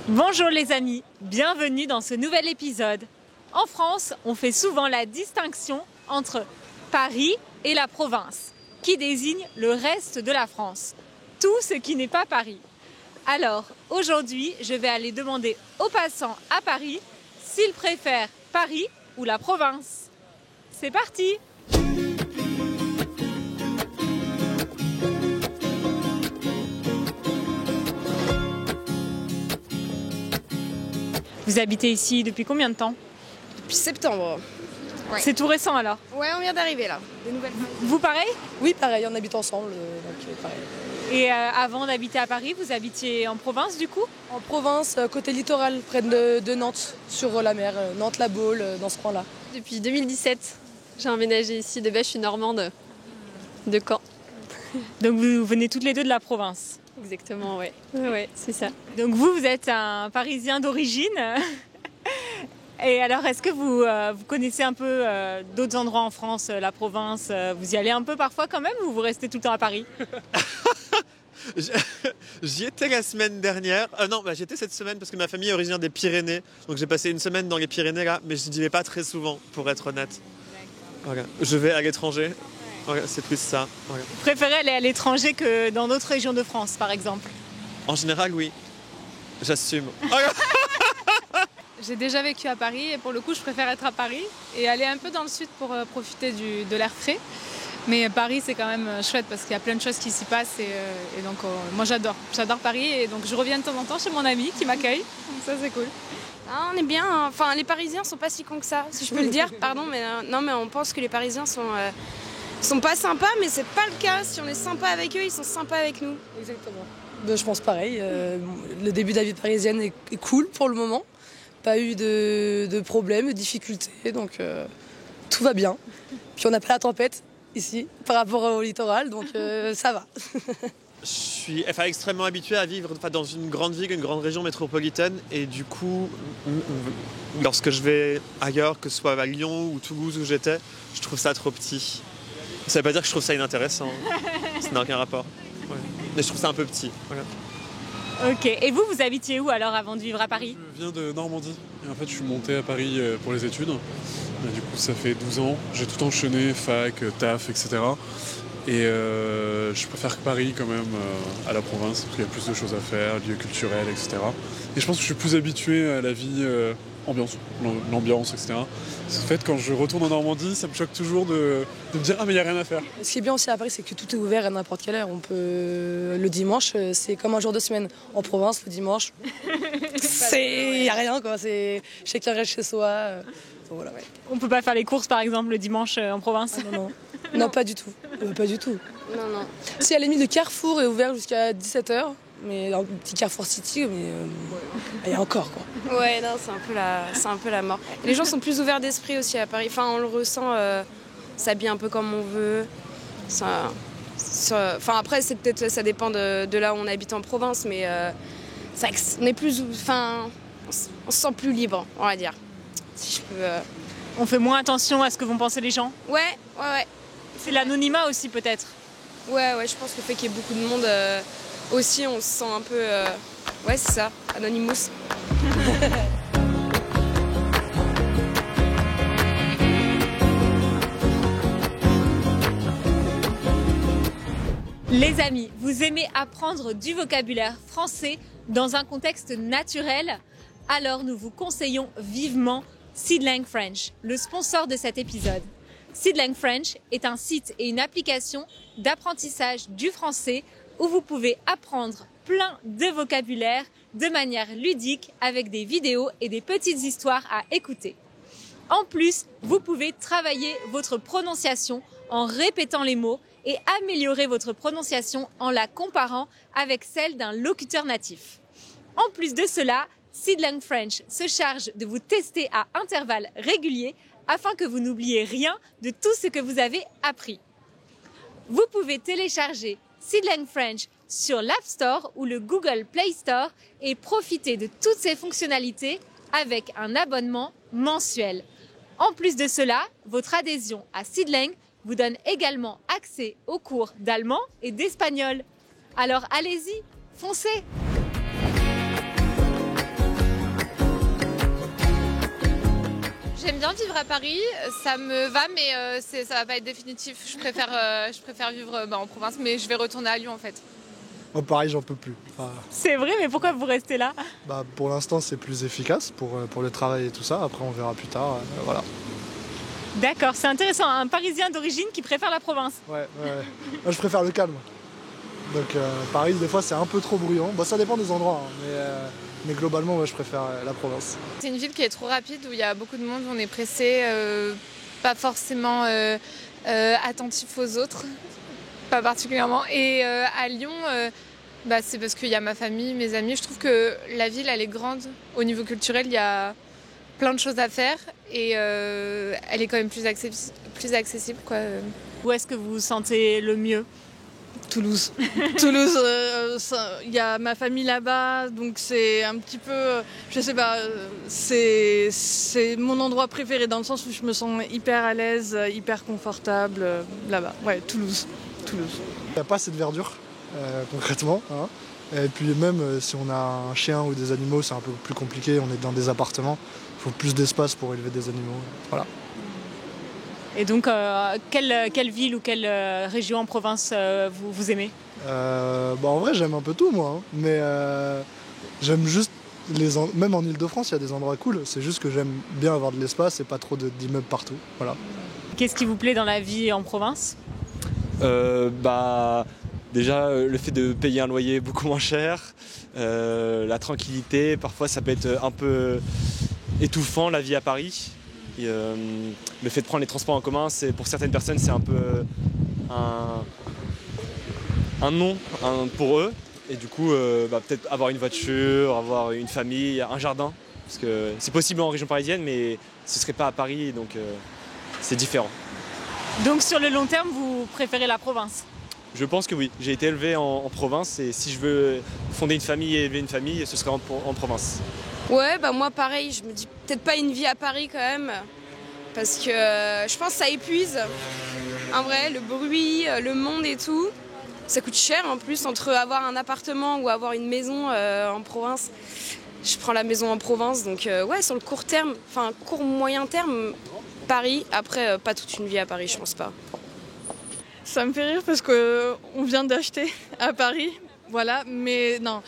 Bonjour les amis, bienvenue dans ce nouvel épisode. En France, on fait souvent la distinction entre Paris et la province, qui désigne le reste de la France, tout ce qui n'est pas Paris. Alors, aujourd'hui, je vais aller demander aux passants à Paris s'ils préfèrent Paris ou la province. C'est parti! Vous habitez ici depuis combien de temps? Depuis septembre. Ouais. C'est tout récent alors? Ouais, on vient d'arriver là. Des nouvelles familles. Vous pareil? Oui, pareil, on habite ensemble, donc pareil. Et avant d'habiter à Paris, vous habitiez en province du coup? En province, côté littoral, près de Nantes, sur la mer, Nantes-La Baule, dans ce coin-là. Depuis 2017, j'ai emménagé ici. De base, je suis normande, de Caen. Donc vous venez toutes les deux de la province? Exactement, ouais. Ouais, c'est ça. Donc vous êtes un Parisien d'origine. Et alors, est-ce que vous connaissez un peu d'autres endroits en France, la province? Vous y allez un peu parfois quand même ou vous restez tout le temps à Paris? J'y étais la semaine dernière. J'y étais cette semaine parce que ma famille est originaire des Pyrénées. Donc j'ai passé une semaine dans les Pyrénées là, mais je n'y vais pas très souvent pour être honnête. Voilà. Je vais à l'étranger. Voilà, c'est plus ça. Voilà. Vous préférez aller à l'étranger que dans d'autres régions de France, par exemple? En général, oui. J'assume. J'ai déjà vécu à Paris et pour le coup, je préfère être à Paris et aller un peu dans le sud pour profiter de l'air frais. Mais Paris, c'est quand même chouette parce qu'il y a plein de choses qui s'y passent et donc moi j'adore Paris et donc je reviens de temps en temps chez mon ami qui m'accueille, donc ça c'est cool. Ah, on est bien, hein. Enfin les Parisiens sont pas si cons que ça, si je peux le dire, pardon, mais non mais on pense que les Parisiens sont pas sympas, mais c'est pas le cas. Si on est sympa avec eux, ils sont sympas avec nous. Exactement. Je pense pareil, le début de la vie parisienne est cool pour le moment. Pas eu de problèmes, de difficultés, donc tout va bien. Puis on n'a pas la tempête ici par rapport au littoral, donc ça va. Je suis extrêmement habitué à vivre dans une grande ville, une grande région métropolitaine. Et du coup, lorsque je vais ailleurs, que ce soit à Lyon ou Toulouse où j'étais, je trouve ça trop petit. Ça veut pas dire que je trouve ça inintéressant. Ça n'a aucun rapport. Ouais. Mais je trouve ça un peu petit. Voilà. Ok. Et vous habitiez où alors avant de vivre à Paris? Je viens de Normandie. Et en fait, je suis monté à Paris pour les études. Et du coup, ça fait 12 ans. J'ai tout enchaîné, fac, taf, etc. Et je préfère que Paris quand même à la province, parce qu'il y a plus de choses à faire, lieux culturels, etc. Et je pense que je suis plus habitué à la vie l'ambiance, etc. En fait, quand je retourne en Normandie, ça me choque toujours de me dire « Ah, mais il n'y a rien à faire ». Ce qui est bien aussi à Paris, c'est que tout est ouvert à n'importe quelle heure. Le dimanche, c'est comme un jour de semaine. En province, le dimanche, il n'y a rien, quoi. Chacun reste chez soi. Voilà, ouais. On peut pas faire les courses par exemple le dimanche en province? Non, pas du tout. Pas du tout. Non. Si à la limite, le Carrefour est ouvert jusqu'à 17h, mais un petit Carrefour City, mais il y a encore, quoi. Ouais, non, c'est un peu la mort. Les gens sont plus ouverts d'esprit aussi à Paris. Enfin, on le ressent, s'habille un peu comme on veut. Après, c'est peut-être ça dépend de là où on habite en province, mais on est plus, on se sent plus libre, on va dire. Si je peux. On fait moins attention à ce que vont penser les gens? Ouais. C'est l'anonymat aussi peut-être? Ouais, je pense que le fait qu'il y ait beaucoup de monde aussi, on se sent un peu. Ouais, c'est ça, Anonymous. Les amis, vous aimez apprendre du vocabulaire français dans un contexte naturel? Alors nous vous conseillons vivement Seedlang French, le sponsor de cet épisode. Seedlang French est un site et une application d'apprentissage du français où vous pouvez apprendre plein de vocabulaire de manière ludique avec des vidéos et des petites histoires à écouter. En plus, vous pouvez travailler votre prononciation en répétant les mots et améliorer votre prononciation en la comparant avec celle d'un locuteur natif. En plus de cela, Seedlang French se charge de vous tester à intervalles réguliers afin que vous n'oubliez rien de tout ce que vous avez appris. Vous pouvez télécharger Seedlang French sur l'App Store ou le Google Play Store et profiter de toutes ces fonctionnalités avec un abonnement mensuel. En plus de cela, votre adhésion à Seedlang vous donne également accès aux cours d'allemand et d'espagnol. Alors allez-y, foncez! bien vivre à Paris, ça me va, mais ça va pas être définitif. Je préfère vivre en province, mais je vais retourner à Lyon en fait. Oh, pareil, j'en peux plus. Enfin, C'est vrai, mais pourquoi vous restez là? pour l'instant, c'est plus efficace pour le travail et tout ça. Après, on verra plus tard. Voilà. D'accord, c'est intéressant. Un Parisien d'origine qui préfère la province. Ouais. Moi, je préfère le calme. Donc, Paris, des fois, c'est un peu trop bruyant. Ça dépend des endroits, hein, mais globalement, moi, je préfère la province. C'est une ville qui est trop rapide, où il y a beaucoup de monde, où on est pressé, pas forcément attentif aux autres, pas particulièrement. Et à Lyon, c'est parce qu'il y a ma famille, mes amis. Je trouve que la ville, elle est grande. Au niveau culturel, il y a plein de choses à faire et elle est quand même plus accessible, quoi. Où est-ce que vous vous sentez le mieux? Toulouse. Toulouse, il y a ma famille là-bas, donc c'est un petit peu, je sais pas, c'est mon endroit préféré dans le sens où je me sens hyper à l'aise, hyper confortable là-bas. Ouais, Toulouse. Il n'y a pas assez de verdure, concrètement. Hein. Et puis même si on a un chien ou des animaux, c'est un peu plus compliqué, on est dans des appartements, il faut plus d'espace pour élever des animaux. Voilà. Et donc, quelle ville ou quelle région en province vous aimez? En vrai, j'aime un peu tout, moi. Hein. Mais j'aime juste, même en Ile-de-France, il y a des endroits cool. C'est juste que j'aime bien avoir de l'espace et pas trop d'immeubles partout. Voilà. Qu'est-ce qui vous plaît dans la vie en province? Déjà, le fait de payer un loyer beaucoup moins cher, la tranquillité, parfois ça peut être un peu étouffant la vie à Paris. Et, le fait de prendre les transports en commun, pour certaines personnes, c'est un peu un non pour eux. Et du coup, peut-être avoir une voiture, avoir une famille, un jardin. Parce que c'est possible en région parisienne, mais ce ne serait pas à Paris, donc c'est différent. Donc sur le long terme, vous préférez la province? Je pense que oui. J'ai été élevé en province et si je veux fonder une famille et élever une famille, ce serait en province. Ouais, moi pareil, je me dis peut-être pas une vie à Paris quand même, parce que je pense que ça épuise. En vrai, le bruit, le monde et tout, ça coûte cher en plus, entre avoir un appartement ou avoir une maison en province. Je prends la maison en province, donc sur le court terme, court moyen terme, Paris. Après, pas toute une vie à Paris, je pense pas. Ça me fait rire parce qu'on vient d'acheter à Paris. Voilà, mais non.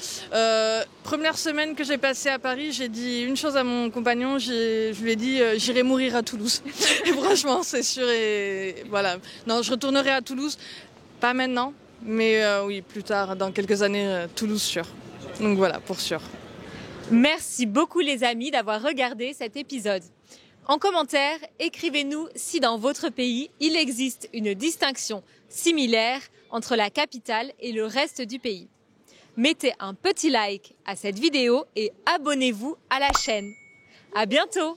Première semaine que j'ai passée à Paris, j'ai dit une chose à mon compagnon, je lui ai dit j'irai mourir à Toulouse. Et franchement, c'est sûr. Et voilà. Non, je retournerai à Toulouse, pas maintenant, mais oui, plus tard, dans quelques années, Toulouse sûr. Donc voilà, pour sûr. Merci beaucoup les amis d'avoir regardé cet épisode. En commentaire, écrivez-nous si dans votre pays, il existe une distinction similaire entre la capitale et le reste du pays. Mettez un petit like à cette vidéo et abonnez-vous à la chaîne. À bientôt!